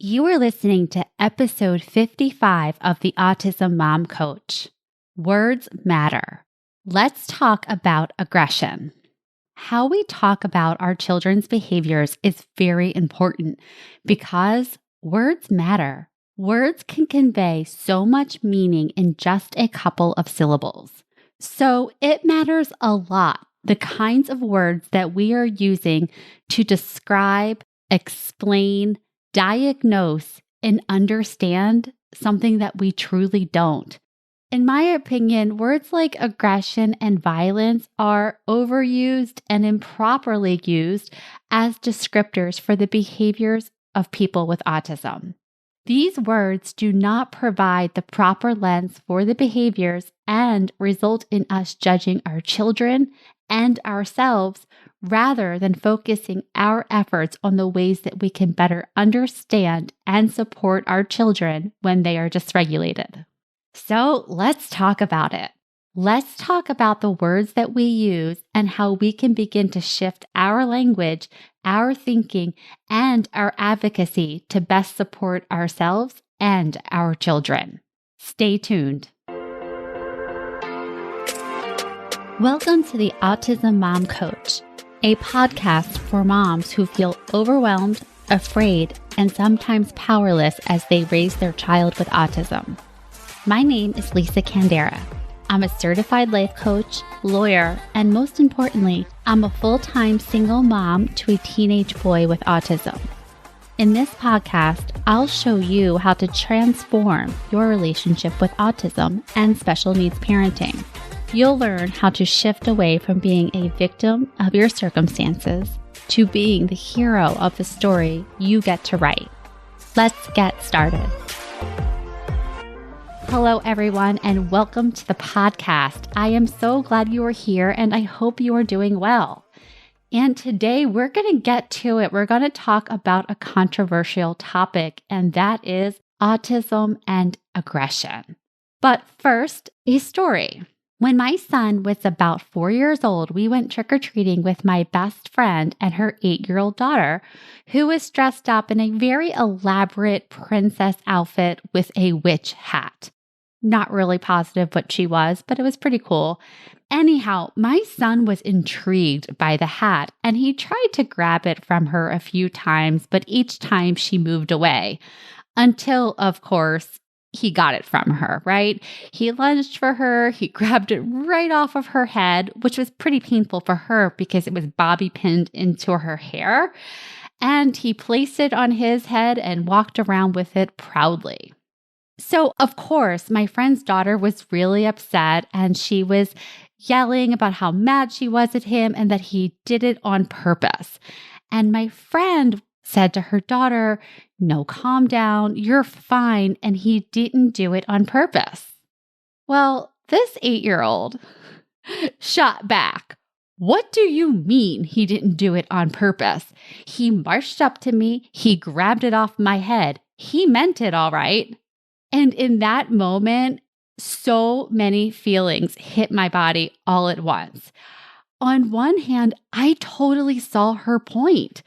You are listening to episode 55 of the Autism Mom Coach. Words matter. Let's talk about aggression. How we talk about our children's behaviors is very important because words matter. Words can convey so much meaning in just a couple of syllables. So it matters a lot the kinds of words that we are using to describe, explain, diagnose, and understand something that we truly don't. In my opinion, words like aggression and violence are overused and improperly used as descriptors for the behaviors of people with autism. These words do not provide the proper lens for the behaviors and result in us judging our children and ourselves rather than focusing our efforts on the ways that we can better understand and support our children when they are dysregulated. So let's talk about it. Let's talk about the words that we use and how we can begin to shift our language, our thinking, and our advocacy to best support ourselves and our children. Stay tuned. Welcome to the Autism Mom Coach, a podcast for moms who feel overwhelmed, afraid, and sometimes powerless as they raise their child with autism. My name is Lisa Candera. I'm a certified life coach, lawyer, and most importantly, I'm a full-time single mom to a teenage boy with autism. In this podcast, I'll show you how to transform your relationship with autism and special needs parenting. You'll learn how to shift away from being a victim of your circumstances to being the hero of the story you get to write. Let's get started. Hello, everyone, and welcome to the podcast. I am so glad you are here, and I hope you are doing well. And today we're going to get to it. We're going to talk about a controversial topic, and that is autism and aggression. But first, a story. When my son was about 4 years old, we went trick-or-treating with my best friend and her 8-year-old daughter, who was dressed up in a very elaborate princess outfit with a witch hat. Not really positive what she was, but it was pretty cool. Anyhow, my son was intrigued by the hat, and he tried to grab it from her a few times, but each time she moved away. Until, of course, he got it from her, right? He lunged for her, he grabbed it right off of her head, which was pretty painful for her because it was bobby pinned into her hair, and he placed it on his head and walked around with it proudly. So, of course, my friend's daughter was really upset, and she was yelling about how mad she was at him and that he did it on purpose. And my friend said to her daughter, "No, calm down, you're fine, and he didn't do it on purpose." Well, this 8-year-old shot back. "What do you mean he didn't do it on purpose? He marched up to me, he grabbed it off my head. He meant it all right." And in that moment, so many feelings hit my body all at once. On one hand, I totally saw her point.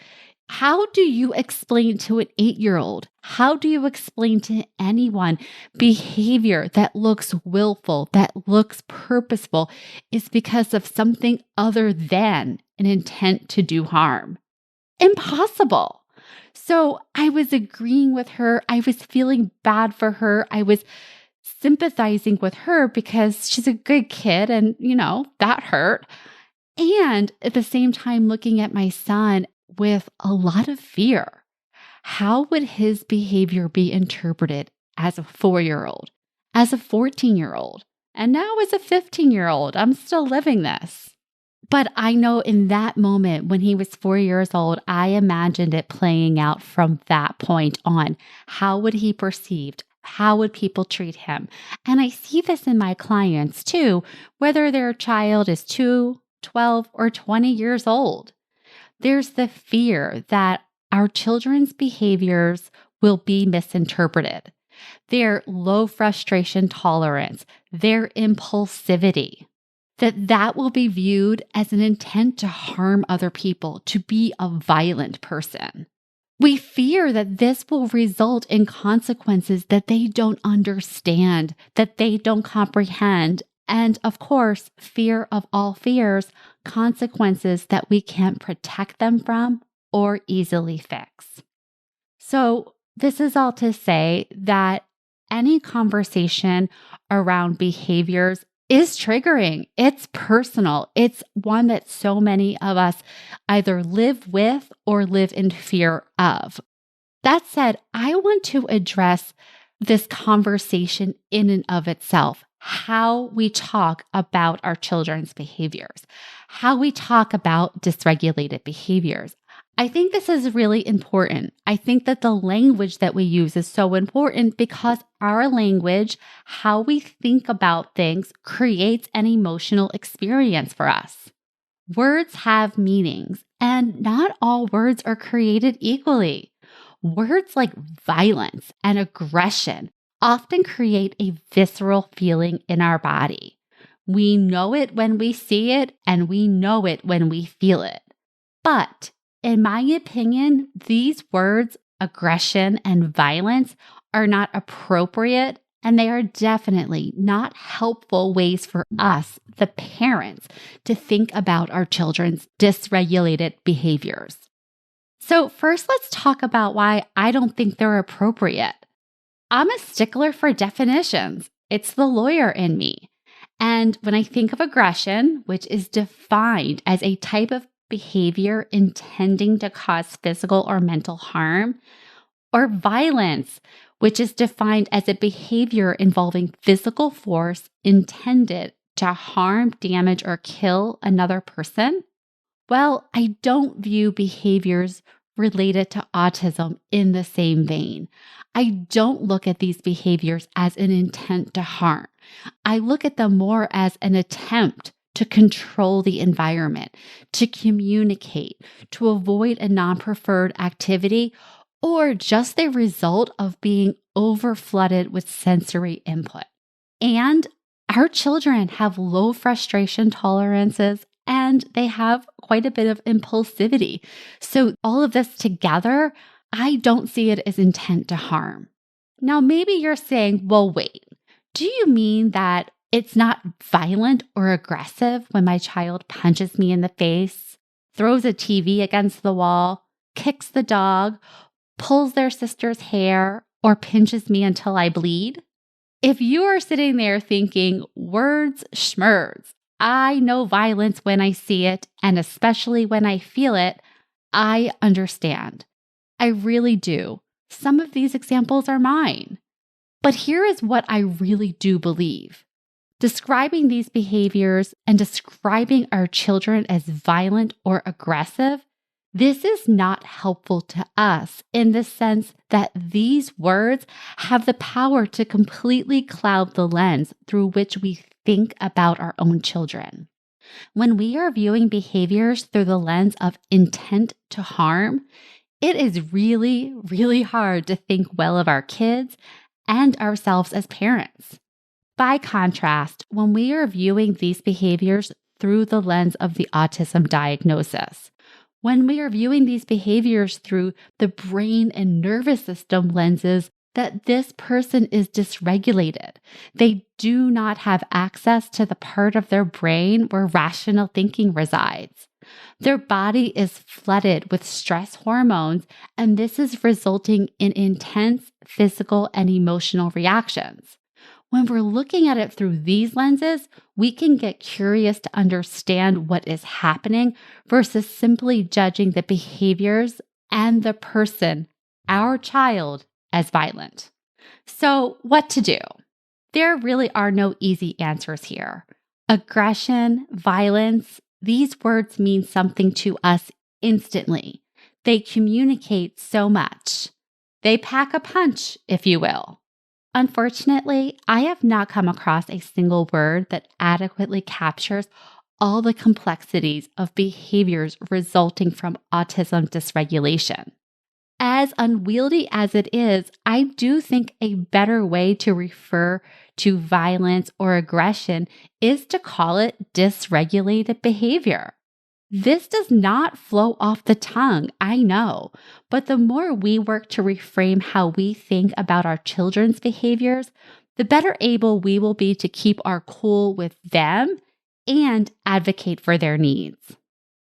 How do you explain to an 8-year-old? How do you explain to anyone behavior that looks willful, that looks purposeful, is because of something other than an intent to do harm? Impossible. So I was agreeing with her. I was feeling bad for her. I was sympathizing with her because she's a good kid and, that hurt. And at the same time, looking at my son with a lot of fear. How would his behavior be interpreted as a 4-year-old, as a 14-year-old, and now as a 15-year-old? I'm still living this. But I know in that moment when he was 4 years old, I imagined it playing out from that point on. How would he perceived? How would people treat him? And I see this in my clients too, whether their child is 2, 12, or 20 years old. There's the fear that our children's behaviors will be misinterpreted. Their low frustration tolerance, their impulsivity, that will be viewed as an intent to harm other people, to be a violent person. We fear that this will result in consequences that they don't understand, that they don't comprehend. And of course, fear of all fears, consequences that we can't protect them from or easily fix. So, this is all to say that any conversation around behaviors is triggering. It's personal. It's one that so many of us either live with or live in fear of. That said, I want to address this conversation in and of itself, how we talk about our children's behaviors, how we talk about dysregulated behaviors. I think this is really important. I think that the language that we use is so important because our language, how we think about things, creates an emotional experience for us. Words have meanings, and not all words are created equally. Words like violence and aggression often create a visceral feeling in our body. We know it when we see it, and we know it when we feel it. But in my opinion, these words, aggression and violence, are not appropriate, and they are definitely not helpful ways for us, the parents, to think about our children's dysregulated behaviors. So first, let's talk about why I don't think they're appropriate. I'm a stickler for definitions. It's the lawyer in me. And when I think of aggression, which is defined as a type of behavior intending to cause physical or mental harm, or violence, which is defined as a behavior involving physical force intended to harm, damage, or kill another person, well, I don't view behaviors related to autism in the same vein. I don't look at these behaviors as an intent to harm. I look at them more as an attempt to control the environment, to communicate, to avoid a non-preferred activity, or just the result of being overflooded with sensory input. And our children have low frustration tolerances and they have quite a bit of impulsivity. So all of this together, I don't see it as intent to harm. Now, maybe you're saying, well, wait, do you mean that it's not violent or aggressive when my child punches me in the face, throws a TV against the wall, kicks the dog, pulls their sister's hair, or pinches me until I bleed? If you are sitting there thinking, words schmerds, I know violence when I see it, and especially when I feel it, I understand. I really do. Some of these examples are mine. But here is what I really do believe. Describing these behaviors and describing our children as violent or aggressive, this is not helpful to us in the sense that these words have the power to completely cloud the lens through which we think about our own children. When we are viewing behaviors through the lens of intent to harm, it is really, really hard to think well of our kids and ourselves as parents. By contrast, when we are viewing these behaviors through the lens of the autism diagnosis, when we are viewing these behaviors through the brain and nervous system lenses, that this person is dysregulated. They do not have access to the part of their brain where rational thinking resides. Their body is flooded with stress hormones, and this is resulting in intense physical and emotional reactions. When we're looking at it through these lenses, we can get curious to understand what is happening versus simply judging the behaviors and the person, our child, as violent. So, what to do? There really are no easy answers here. Aggression, violence, these words mean something to us instantly. They communicate so much. They pack a punch, if you will. Unfortunately, I have not come across a single word that adequately captures all the complexities of behaviors resulting from autism dysregulation. As unwieldy as it is, I do think a better way to refer to violence or aggression is to call it dysregulated behavior. This does not flow off the tongue, I know, but the more we work to reframe how we think about our children's behaviors, the better able we will be to keep our cool with them and advocate for their needs.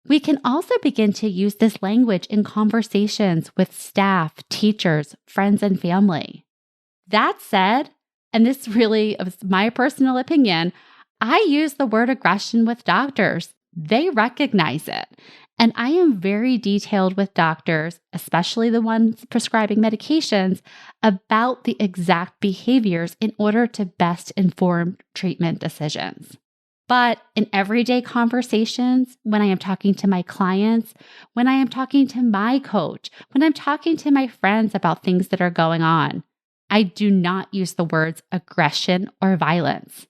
We can also begin to use this language in conversations with staff, teachers, friends, and family. That said, and this really is my personal opinion, I use the word aggression with doctors. They recognize it. And I am very detailed with doctors, especially the ones prescribing medications, about the exact behaviors in order to best inform treatment decisions. But in everyday conversations, when I am talking to my clients, when I am talking to my coach, when I'm talking to my friends about things that are going on, I do not use the words aggression or violence.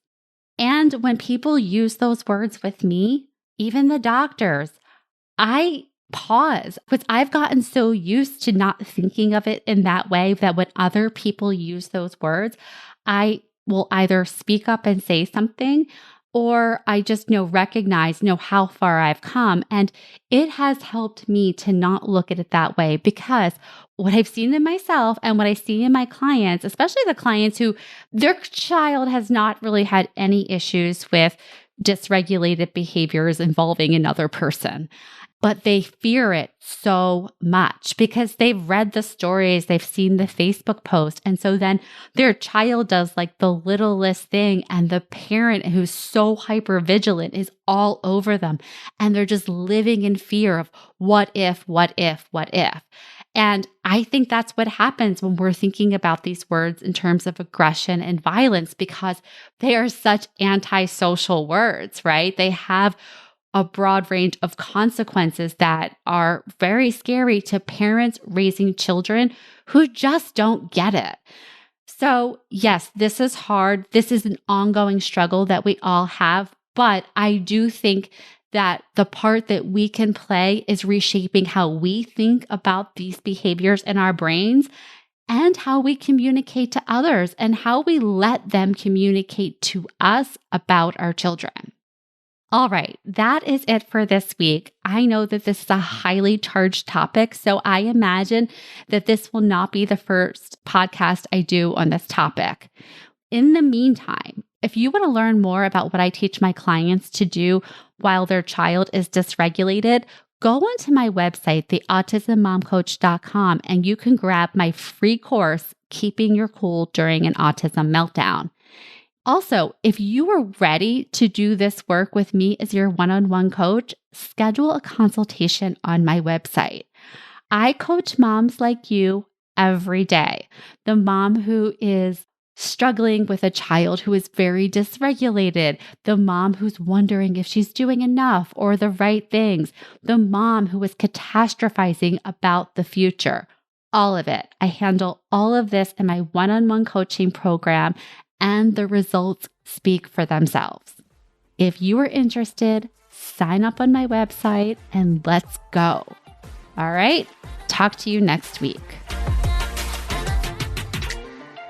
And when people use those words with me, even the doctors, I pause because I've gotten so used to not thinking of it in that way that when other people use those words, I will either speak up and say something, or I just recognize how far I've come. And it has helped me to not look at it that way, because what I've seen in myself and what I see in my clients, especially the clients who their child has not really had any issues with dysregulated behaviors involving another person, but they fear it so much because they've read the stories, they've seen the Facebook post. And so then their child does like the littlest thing, and the parent who's so hyper vigilant is all over them. And they're just living in fear of what if. And I think that's what happens when we're thinking about these words in terms of aggression and violence, because they are such antisocial words, right? They have a broad range of consequences that are very scary to parents raising children who just don't get it. So yes, this is hard. This is an ongoing struggle that we all have, but I do think that the part that we can play is reshaping how we think about these behaviors in our brains and how we communicate to others and how we let them communicate to us about our children. All right, that is it for this week. I know that this is a highly charged topic, so I imagine that this will not be the first podcast I do on this topic. In the meantime, if you want to learn more about what I teach my clients to do while their child is dysregulated, go onto my website, theautismmomcoach.com, and you can grab my free course, Keeping Your Cool During an Autism Meltdown. Also, if you are ready to do this work with me as your one-on-one coach, schedule a consultation on my website. I coach moms like you every day. The mom who is struggling with a child who is very dysregulated, the mom who's wondering if she's doing enough or the right things, the mom who is catastrophizing about the future. All of it. I handle all of this in my one-on-one coaching program, and the results speak for themselves. If you are interested, sign up on my website and let's go. All right, talk to you next week.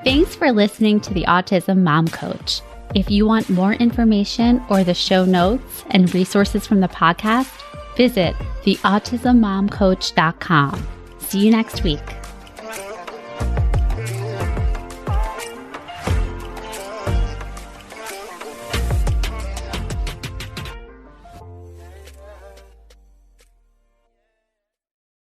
Thanks for listening to the Autism Mom Coach. If you want more information or the show notes and resources from the podcast, visit theautismmomcoach.com. See you next week.